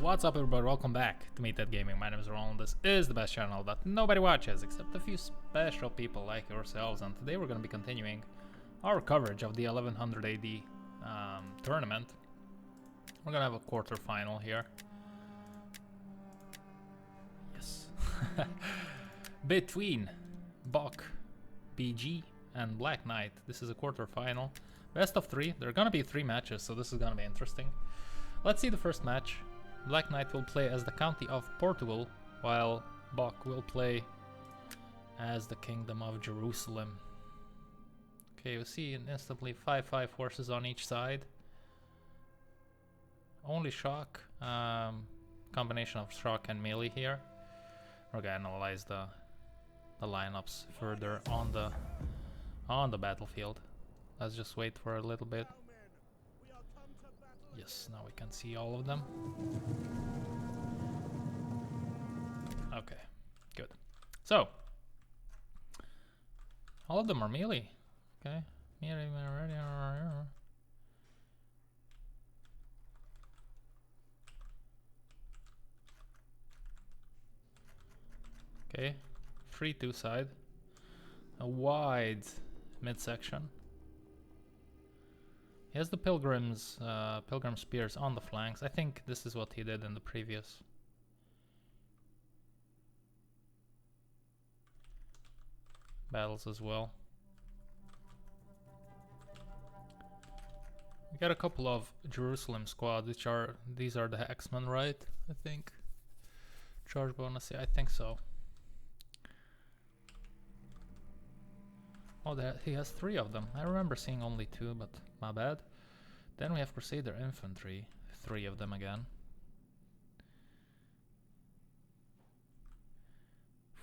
What's up everybody, welcome back to Meet That Gaming. My name is Roland. This is the best channel that nobody watches except a few special people like yourselves, and today we're going to be continuing our coverage of the 1100 AD tournament. We're going to have a quarter-final here. Yes. Between Bokbg and Blacknight. This is a quarter-final. Best of three. There are going to be 3 matches, so this is going to be interesting. Let's see the first match. Blacknight will play as the County of Portugal, while Bok will play as the Kingdom of Jerusalem. Okay, you see instantly 5-5 forces on each side. Only shock, combination of shock and melee here. We're gonna analyze the lineups further on the battlefield. Let's just wait for a little bit. Yes, now we can see all of them. Okay, good. So, all of them are melee. Okay, melee already. Okay, 3-2 side. A wide midsection. He has the pilgrim spears on the flanks. I think this is what he did in the previous. Battles as well. We got a couple of Jerusalem squads, these are the X-Men, right? I think. Charge bonus, yeah, I think so. Oh, he has 3 of them. I remember seeing only 2, but my bad. Then we have Crusader Infantry, 3 of them again.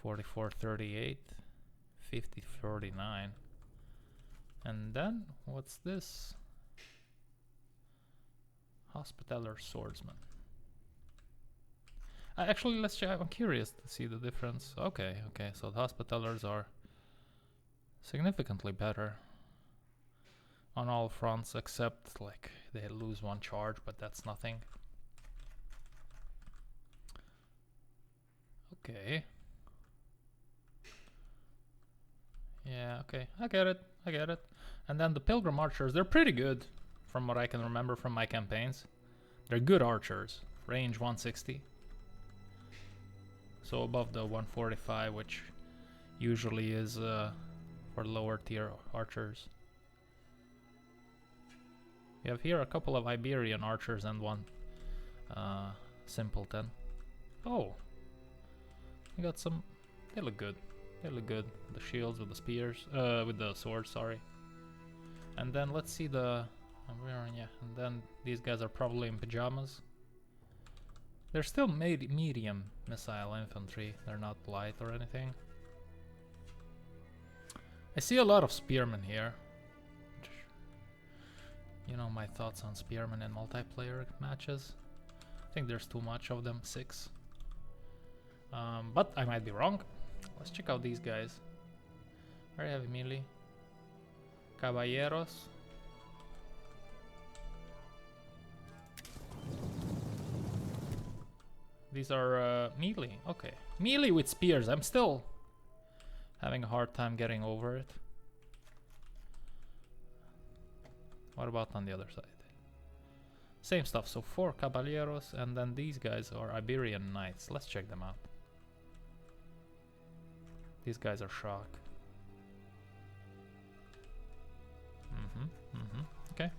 44-38, 50-49. And then, what's this? Hospitaller Swordsman. Actually, let's check. I'm curious to see the difference. Okay, so the Hospitallers are significantly better on all fronts, except like they lose 1 charge, but that's nothing. Okay. Yeah, okay, I get it. And then the Pilgrim Archers, they're pretty good from what I can remember from my campaigns. They're good archers, range 160. So above the 145, which usually is for lower tier archers. We have here a couple of Iberian archers and 1 simpleton. Oh, we got some. They look good. The shields with the spears, with the swords. Sorry. And then let's see the. Yeah, and then these guys are probably in pajamas. They're still medium missile infantry. They're not light or anything. I see a lot of spearmen here. You know my thoughts on spearmen in multiplayer matches. I think there's too much of them, 6. But I might be wrong. Let's check out these guys. Very heavy melee. Caballeros. These are melee. Okay. Melee with spears. I'm still having a hard time getting over it. What about on the other side? Same stuff. So 4 Caballeros, and then these guys are Iberian Knights. Let's check them out. These guys are shock. Okay.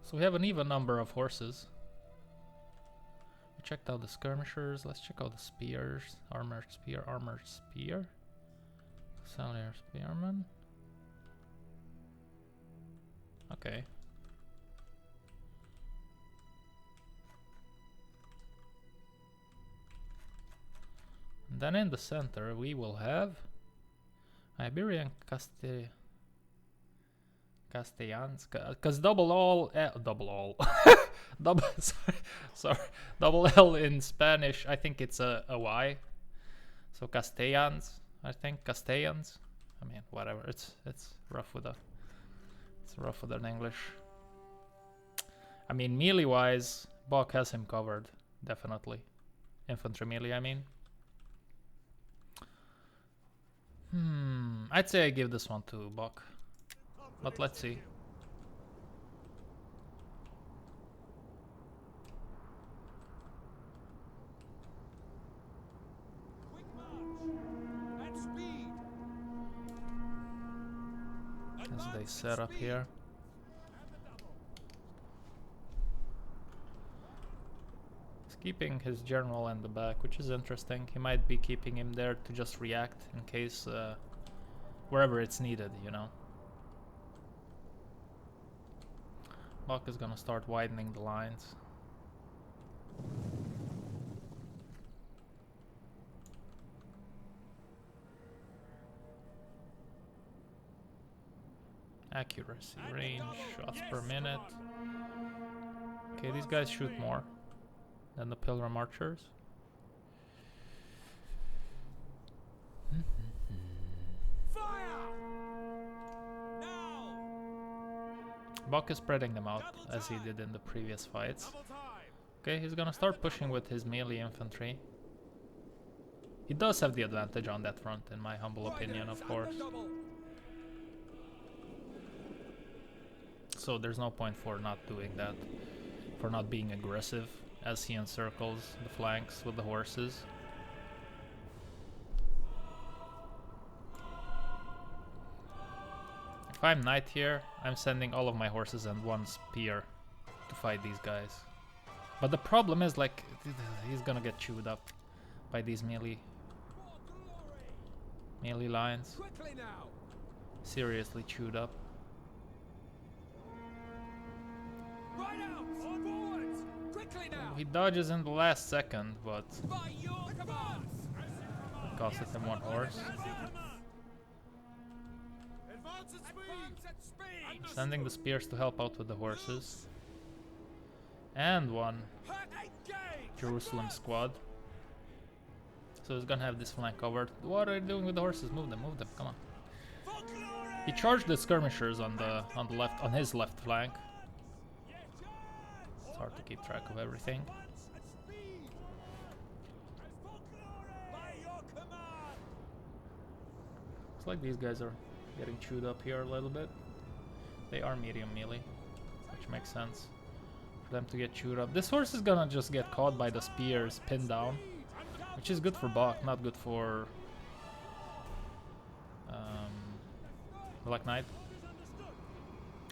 So we have an even number of horses. We checked out the skirmishers. Let's check out the spears. Armored spear. Sallier spearman. Okay. And then in the center we will have Iberian Castellans, because double L in Spanish, I think it's a Y. So Castellans, I think Castellans. I mean, whatever. It's rough with an English. I mean, melee-wise, Bok has him covered, definitely. Infantry melee, I mean. I'd say I give this one to Bok, but let's see. As they set up here. He's keeping his general in the back, which is interesting. He might be keeping him there to just react in case wherever it's needed, you know. Bok is gonna start widening the lines. Accuracy, range, shots per minute. Okay, these guys shoot more than the Pilgrim Archers. Bok is spreading them out as he did in the previous fights. Okay, he's gonna start pushing with his melee infantry. He does have the advantage on that front, in my humble opinion, of course. So there's no point for not doing that, for not being aggressive as he encircles the flanks with the horses. If I'm knight here, I'm sending all of my horses and one spear to fight these guys. But the problem is, like, he's gonna get chewed up by these melee lines. Seriously chewed up. He dodges in the last second, but it costed him one horse. Sending the spears to help out with the horses. And one Jerusalem squad. So he's gonna have this flank covered. What are you doing with the horses? Move them, come on. He charged the skirmishers on the left, on his left flank. It's hard to keep track of everything. It's like these guys are getting chewed up here a little bit. They are medium melee, which makes sense for them to get chewed up. This horse is gonna just get caught by the spears, pinned down, which is good for Bok, not good for Blacknight.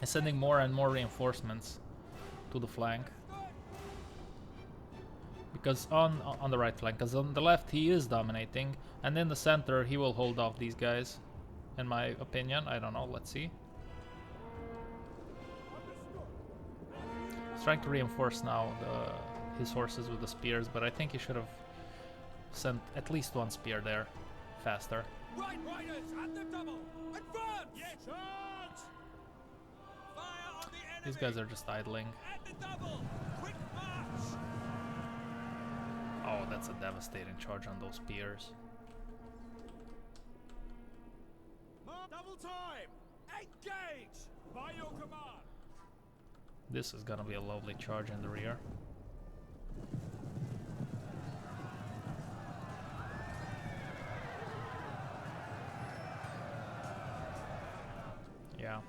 He's sending more and more reinforcements to the flank. Because on the right flank, because on the left he is dominating, and in the center he will hold off these guys, in my opinion. I don't know, let's see. He's trying to reinforce now his horses with the spears, but I think he should have sent at least one spear there faster. Right riders at the double. Advance! Yes, charge! Fire on the enemy. These guys are just idling. At the double. Quick march. Oh, that's a devastating charge on those spears. Double time. Engage. By your command. This is gonna be a lovely charge in the rear. Yeah.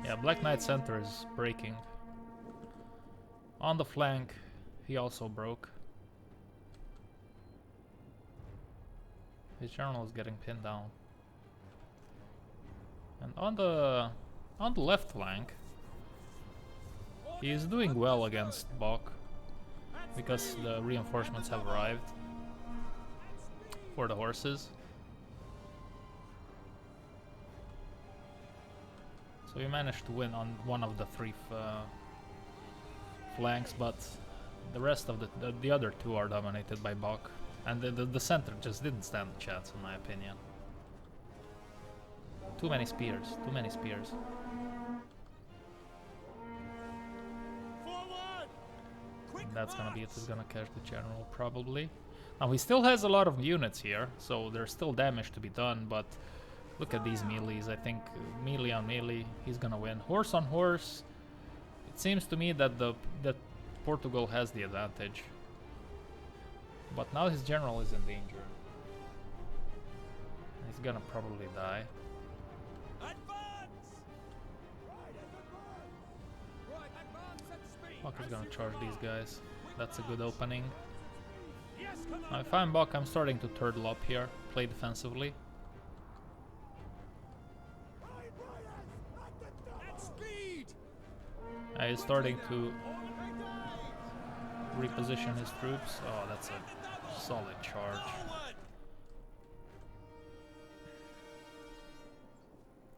Yeah, Blacknight center is breaking. On the flank, he also broke. His general is getting pinned down. And on the left flank, he is doing well against Bok because the reinforcements have arrived for the horses. So we managed to win on one of the three flanks, but the rest of the other two are dominated by Bok. And the center just didn't stand a chance, in my opinion. Too many spears, too many spears. And that's gonna be it, he's gonna catch the general, probably. Now he still has a lot of units here, so there's still damage to be done, but Look at these melees. I think melee on melee, he's gonna win. Horse on horse, it seems to me that that Portugal has the advantage. But now his general is in danger. He's gonna probably die. Bok is gonna charge these guys. That's a good opening. Now if I'm Bok, I'm starting to turtle up here, play defensively. He's starting to reposition his troops. Oh, that's a solid charge.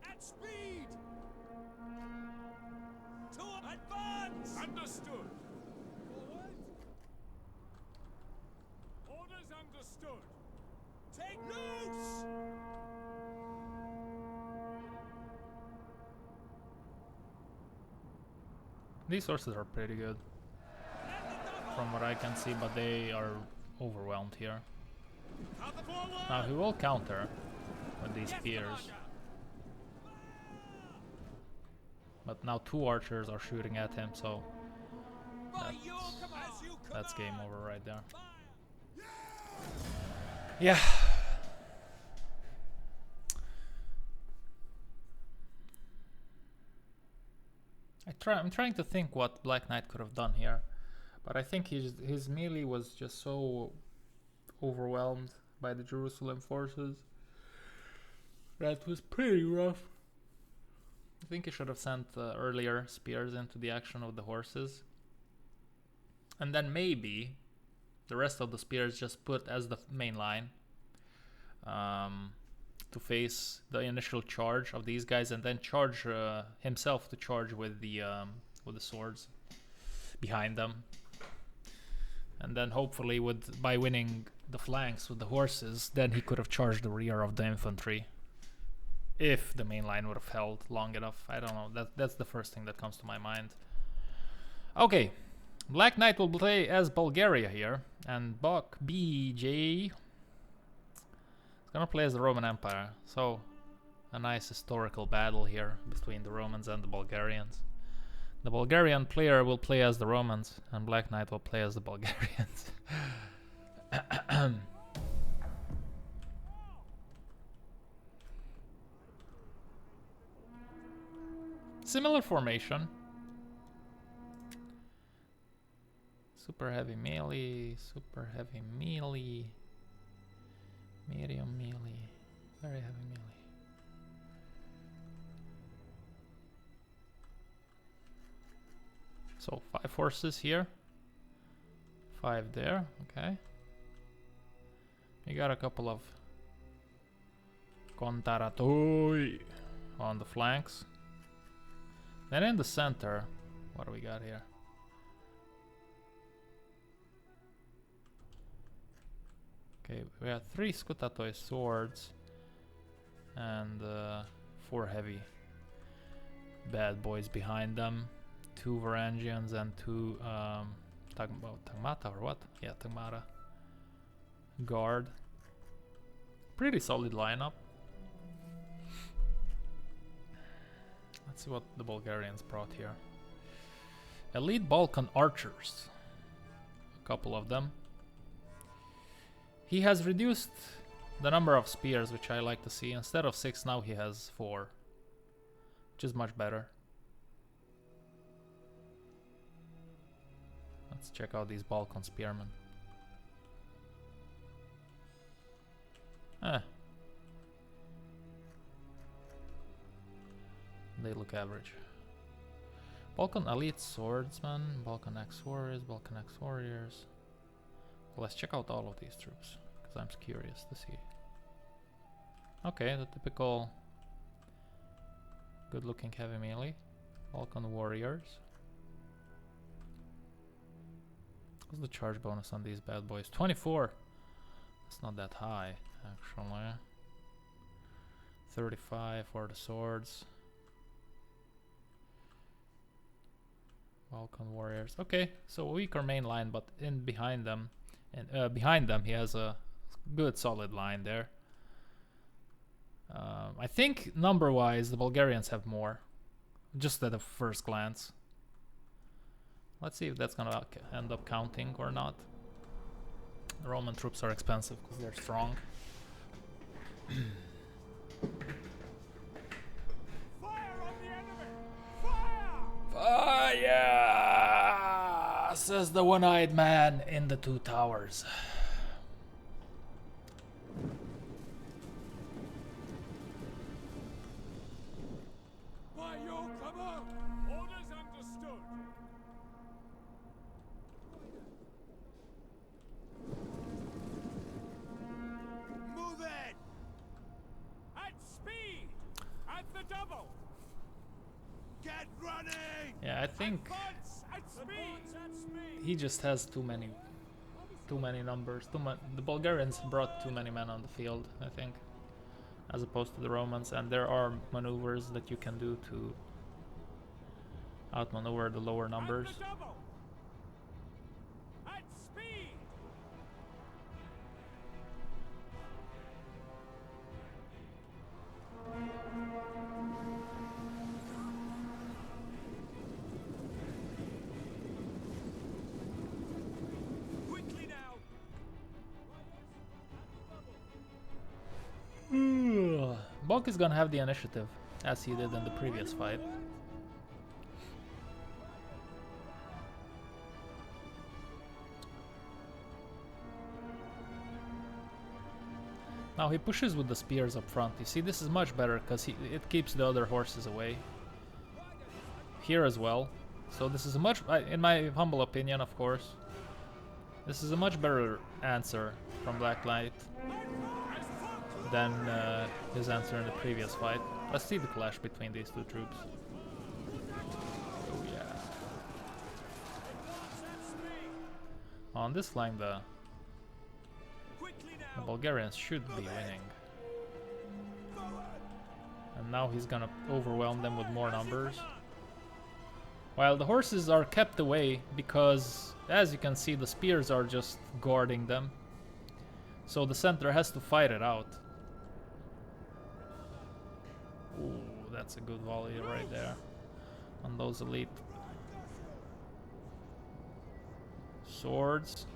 At speed. To advance. Understood. Forward. Orders understood. Take loose. These horses are pretty good from what I can see, but they are overwhelmed here. Now he will counter with these spears. But now two archers are shooting at him, so that's game over right there. Yeah. I'm trying to think what Blacknight could have done here, but I think his melee was just so overwhelmed by the Jerusalem forces that was pretty rough. I think he should have sent earlier spears into the action of the horses, and then maybe the rest of the spears just put as the main line to face the initial charge of these guys, and then charge himself to charge with the swords behind them, and then hopefully by winning the flanks with the horses, then he could have charged the rear of the infantry if the main line would have held long enough. I don't know. That's the first thing that comes to my mind. Okay, Blacknight will play as Bulgaria here, and Bokbg gonna play as the Roman Empire, so a nice historical battle here between the Romans and the Bulgarians. The Bulgarian player will play as the Romans, and Blacknight will play as the Bulgarians. Similar formation. Super heavy melee, super heavy melee. Medium melee, very heavy melee. So 5 horses here, 5 there, okay. We got a couple of Kontaratoi on the flanks. Then in the center, what do we got here? Okay, we have 3 Skutatoi swords and 4 heavy bad boys behind them. 2 Varangians and 2 Tagmata or what? Yeah, Tagmata. Guard. Pretty solid lineup. Let's see what the Bulgarians brought here. Elite Balkan archers. A couple of them. He has reduced the number of spears, which I like to see. Instead of 6, now he has 4, which is much better. Let's check out these Balkan spearmen. They look average. Balkan elite swordsmen, Balkan X warriors, Balkan X warriors. Let's check out all of these troops, because I'm curious to see. Okay, the typical good looking heavy melee. Balkan warriors. What's the charge bonus on these bad boys? 24! It's not that high, actually. 35 for the swords. Balkan warriors. Okay, so a weaker main line, but behind them he has a good solid line there. I think number-wise, the Bulgarians have more, just at a first glance. Let's see if that's gonna end up counting or not. The Roman troops are expensive because they're strong. Fire on the enemy! Fire! Fire! Says the one-eyed man in the two towers. By your command! Orders understood! Move it! At speed! At the double! Get running! Yeah, I think Advance at speed! he just has too many numbers. The Bulgarians brought too many men on the field, I think, as opposed to the Romans, and there are maneuvers that you can do to outmaneuver the lower numbers. At the double! At speed! Quickly now! Bok is gonna have the initiative, as he did in the previous fight. Now he pushes with the spears up front. You see, this is much better because it keeps the other horses away. Here as well. So this is a much, in my humble opinion, of course, this is a much better answer from Blacknight than his answer in the previous fight. Let's see the clash between these two troops. Oh yeah. On this flank, the Bulgarians should be winning. And now he's gonna overwhelm them with more numbers. While the horses are kept away because, as you can see, the spears are just guarding them. So the center has to fight it out. Ooh, that's a good volley right there on those elite swords.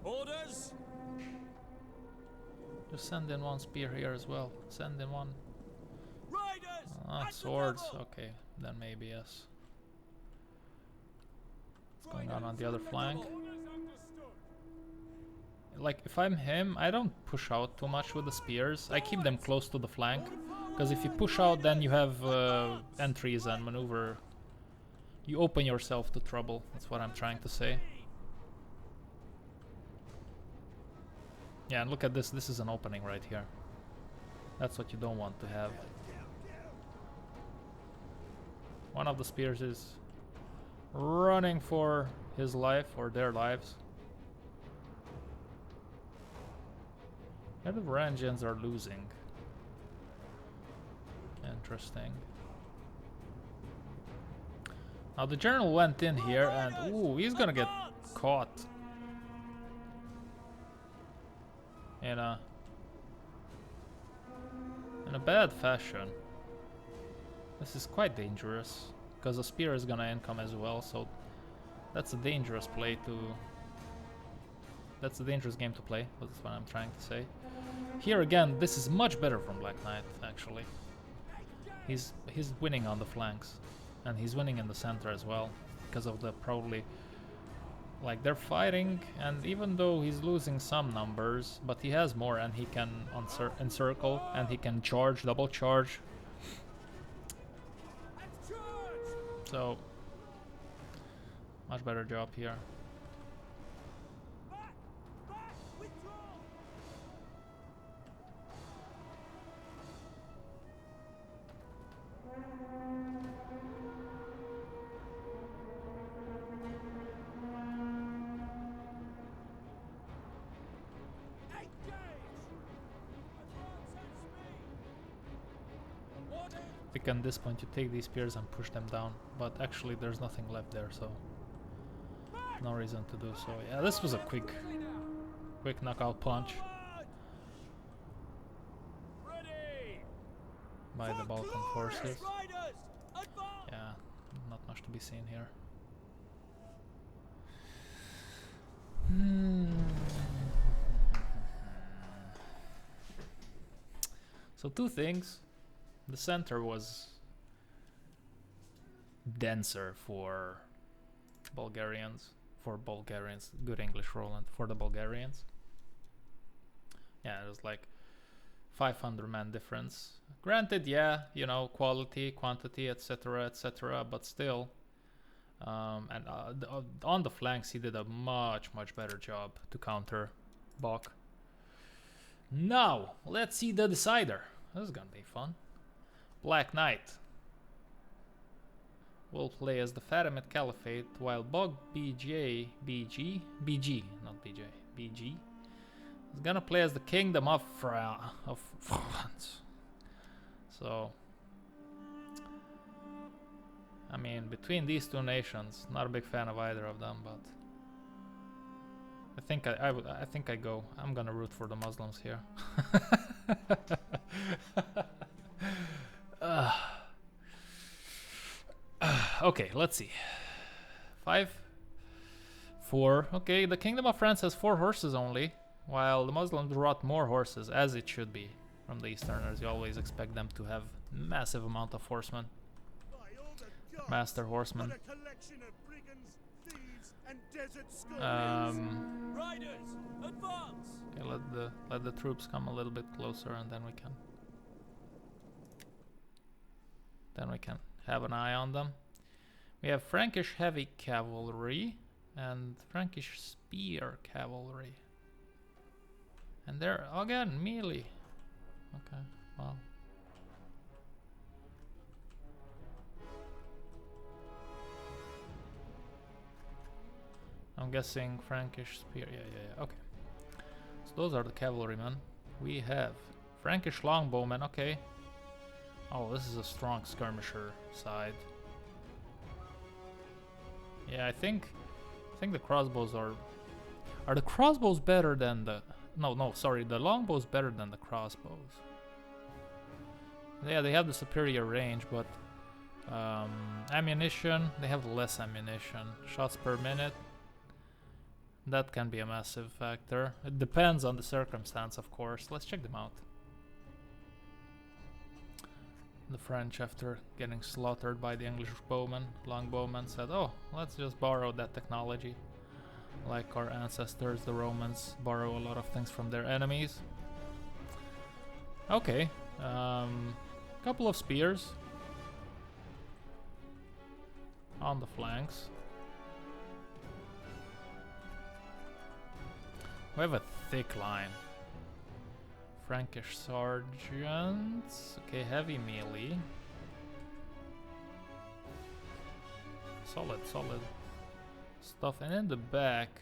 Orders! Just send in one spear here as well. Send in one. Riders! At the Swords. double! Okay, then maybe yes. What's going on the other flank? Orders understood! Like, if I'm him, I don't push out too much with the spears. I keep them close to the flank. Because if you push out, then you have entries and maneuver. You open yourself to trouble. That's what I'm trying to say. Yeah, and look at this. This is an opening right here. That's what you don't want to have. One of the spears is running for his life or their lives. And the Varangians are losing. Interesting. Now the general went in here and ooh, he's gonna get caught in a bad fashion. This is quite dangerous because a spear is gonna income as well, so that's a dangerous play to. That's a dangerous game to play. That's what I'm trying to say. Here again, this is much better from Blacknight actually. He's winning on the flanks, and he's winning in the center as well because of the probably. Like, they're fighting, and even though he's losing some numbers, but he has more, and he can encircle, and he can charge, double charge. So, much better job here. I think at this point you take these spears and push them down, but actually there's nothing left there, so no reason to do so. Yeah, this was a quick Quick knockout punch Ready. by the Balkan forces. Riders, advance. Yeah, not much to be seen here. So two things. The center was denser for Bulgarians. Good English, Roland. For the Bulgarians. Yeah, it was like 500 man difference. Granted, yeah, you know, quality, quantity, etc., but still. And on the flanks, he did a much better job to counter Bok. Now, let's see the decider. This is gonna be fun. Blacknight will play as the Fatimid Caliphate, while Bokbg, not BJ, BG, is gonna play as the Kingdom of France. So, I mean, between these two nations, not a big fan of either of them, but I think I'm gonna root for the Muslims here. Okay, let's see. 5, 4. Okay, the Kingdom of France has 4 horses only, while the Muslims brought more horses, as it should be. From the Easterners, you always expect them to have massive amount of horsemen. Master horsemen. Riders, advance. Okay, let the troops come a little bit closer, and then we can have an eye on them. We have Frankish heavy cavalry and Frankish spear cavalry, and they're again melee. Okay, well. I'm guessing Frankish spear. Yeah. Okay. So those are the cavalrymen. We have Frankish longbowmen. Okay. Oh, this is a strong skirmisher side. Yeah, I think the crossbows are the crossbows better than the sorry, the longbows better than the crossbows. Yeah, they have the superior range, but ammunition, they have less ammunition. Shots per minute, that can be a massive factor. It depends on the circumstance, of course. Let's check them out. The French, after getting slaughtered by the English longbowmen, said, oh, let's just borrow that technology. Like our ancestors, the Romans, borrow a lot of things from their enemies. Okay, couple of spears on the flanks. We have a thick line. Frankish sergeants. Okay, heavy melee. Solid stuff. And in the back,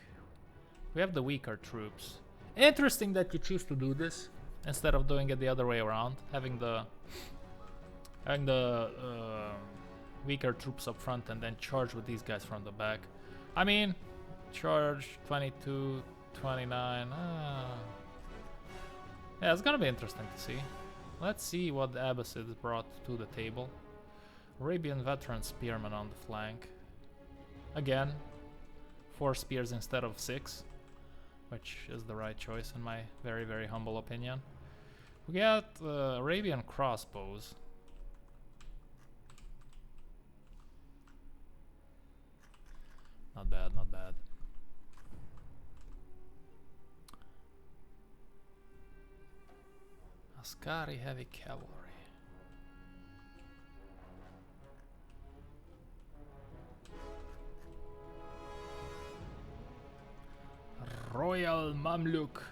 we have the weaker troops. Interesting that you choose to do this instead of doing it the other way around, having the weaker troops up front and then charge with these guys from the back. I mean, charge 22, 29. Yeah, it's gonna be interesting to see. Let's see what the Abbasids brought to the table. Arabian veteran spearmen on the flank. Again, 4 spears instead of 6, which is the right choice in my very humble opinion. We got Arabian crossbows. Not bad. Askari heavy cavalry. Royal Mamluk.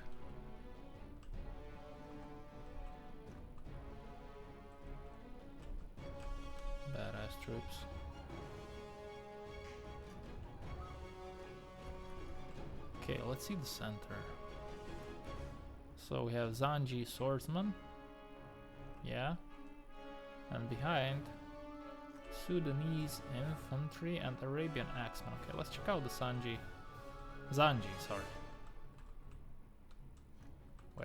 Badass troops. Okay, let's see the center. So we have Zanji swordsman. Yeah. And behind, Sudanese infantry and Arabian axemen. Okay, let's check out the Zanji, sorry.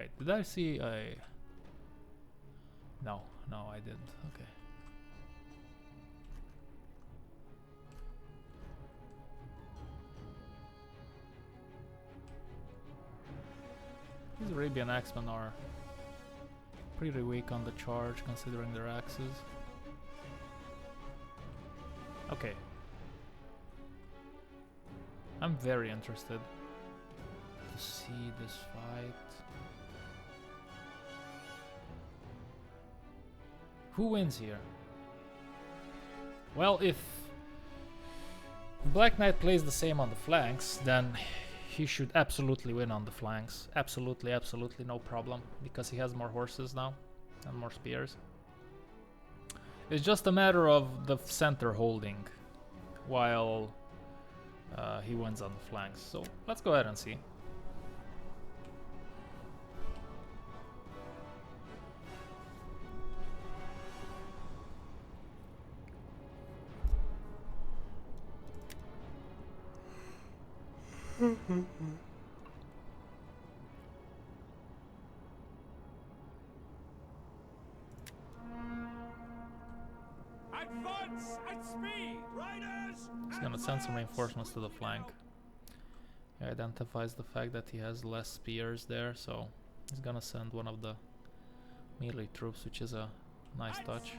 Wait, did I see a... No, no, I didn't. Okay. These Arabian Axemen are pretty weak on the charge considering their axes. Okay. I'm very interested to see this fight. Who wins here? Well, if Black Knight plays the same on the flanks, then he should absolutely win on the flanks. Absolutely, absolutely no problem, because he has more horses now and more spears. It's just a matter of the center holding while he wins on the flanks. So let's go ahead and see. Advance at speed, riders. He's gonna send some reinforcements to the flank. He identifies the fact that he has less spears there, so he's gonna send one of the melee troops, which is a nice touch.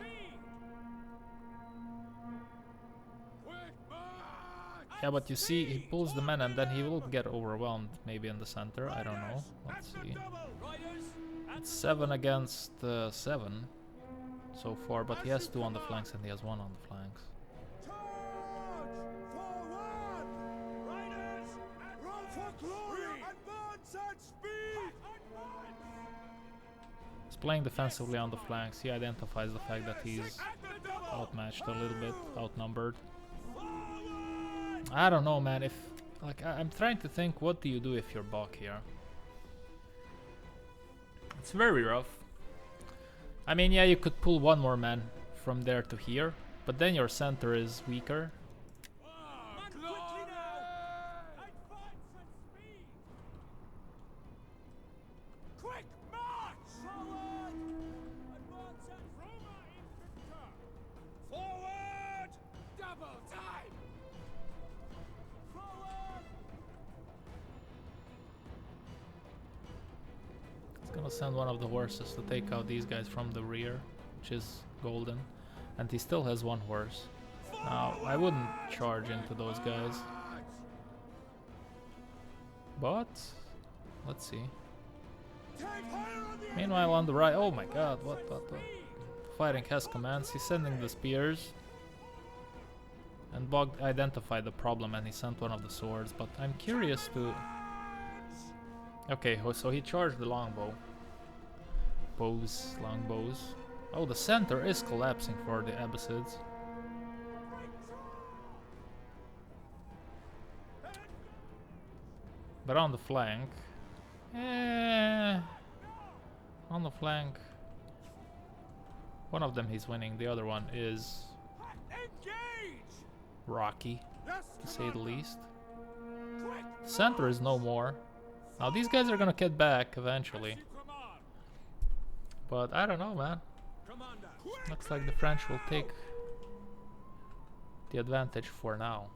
Yeah, but you see, he pulls the men and then he will get overwhelmed, maybe in the center, I don't know. Let's see. It's 7 against 7 so far, but he has 2 on the flanks and he has 1 on the flanks. He's playing defensively on the flanks. He identifies the fact that he's outmatched a little bit, outnumbered. I don't know, man. If like I'm trying to think, what do you do if you're Bok here? It's very rough. I mean, yeah, you could pull 1 more man from there to here, but then your center is weaker. Gonna send one of the horses to take out these guys from the rear, which is golden, and he still has 1 horse. Now, I wouldn't charge into those guys, but let's see. Meanwhile, on the right, oh my god, what? Fighting has commands. He's sending the spears, and Bog identified the problem and he sent one of the swords, but I'm curious to... Okay, so he charged the longbow. Longbows. Oh, the center is collapsing for the Abbasids. But on the flank... on the flank... One of them he's winning, the other one is... rocky, to say the least. The center is no more. Now these guys are gonna get back eventually, but I don't know, man. Looks like the French will take the advantage for now.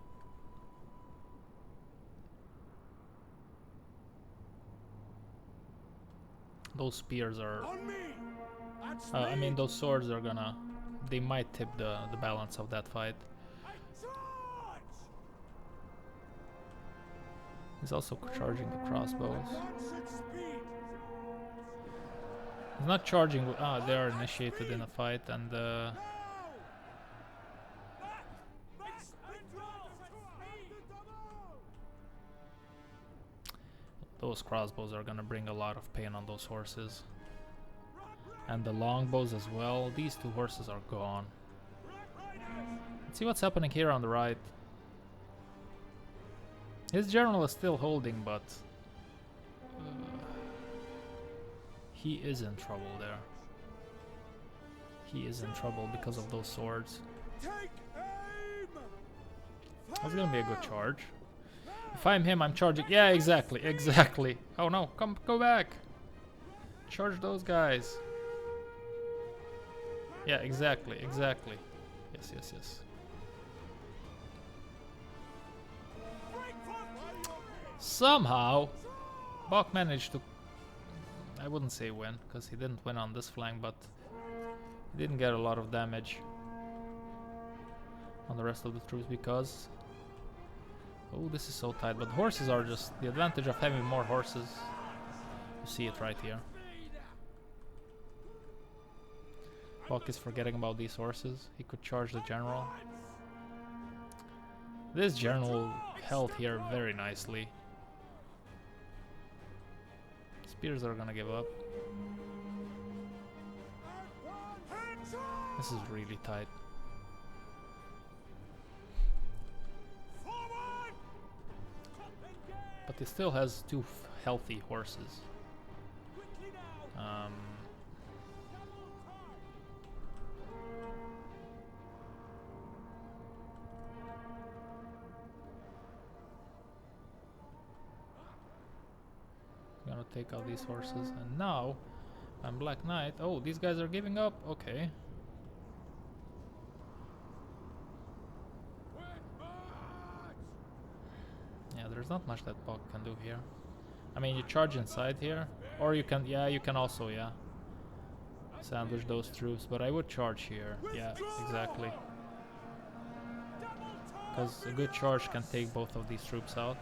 Those spears are... I mean, those swords are gonna... They might tip the balance of that fight. He's also charging the crossbows. He's not charging... they are initiated in a fight, and... those crossbows are gonna bring a lot of pain on those horses. And the longbows as well. These 2 horses are gone. Let's see what's happening here on the right. His general is still holding, but he is in trouble there. He is in trouble because of those swords. That's gonna be a good charge. If I'm him, I'm charging. Yeah, exactly. Oh no, go back. Charge those guys. Yeah, exactly, exactly. Yes, yes, yes. Somehow, Bok managed to, I wouldn't say win, because he didn't win on this flank, but he didn't get a lot of damage on the rest of the troops because... Oh, this is so tight, but horses are just the advantage of having more horses. You see it right here. Bok is forgetting about these horses. He could charge the general. This general held here very nicely. Spears are gonna give up. This is really tight. But he still has two healthy horses. Gonna take out these horses, and now I'm Black Knight. Oh, these guys are giving up. Okay. Yeah, there's not much that Bok can do here. I mean, you charge inside here, or you can, yeah, you can also, yeah, sandwich those troops. But I would charge here. Yeah, exactly. Because a good charge can take both of these troops out.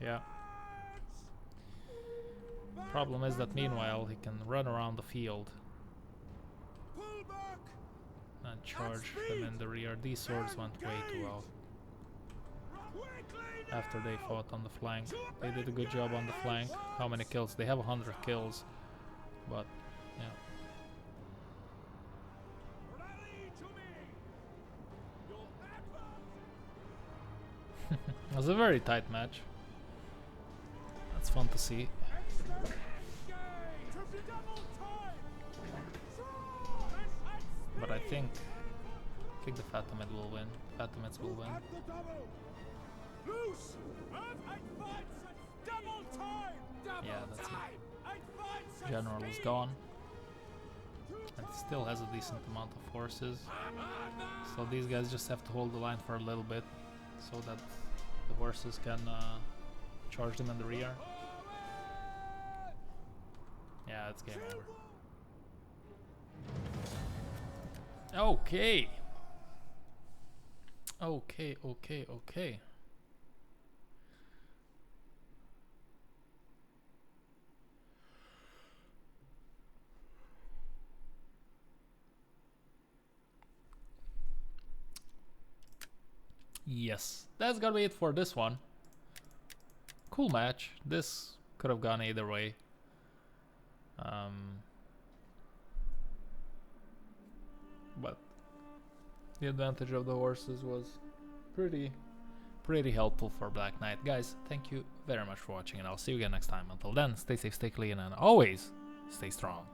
Yeah. Problem is that meanwhile he can run around the field and charge them in the rear. These swords went way too well. After they fought on the flank, they did a good job on the flank. How many kills? They have 100 kills, but yeah. It was a very tight match. That's fun to see. But I think the Fatomid will win. Fatomids will win. Yeah, that's it. General is gone. And still has a decent amount of forces. So these guys just have to hold the line for a little bit so that the horses can charge them in the rear. Yeah, it's game over. Okay. Okay. Yes, that's gonna be it for this one. Cool match. This could have gone either way. But the advantage of the horses was pretty helpful for Black Knight. Guys, thank you very much for watching, and I'll see you again next time. Until then, stay safe, stay clean, and always stay strong.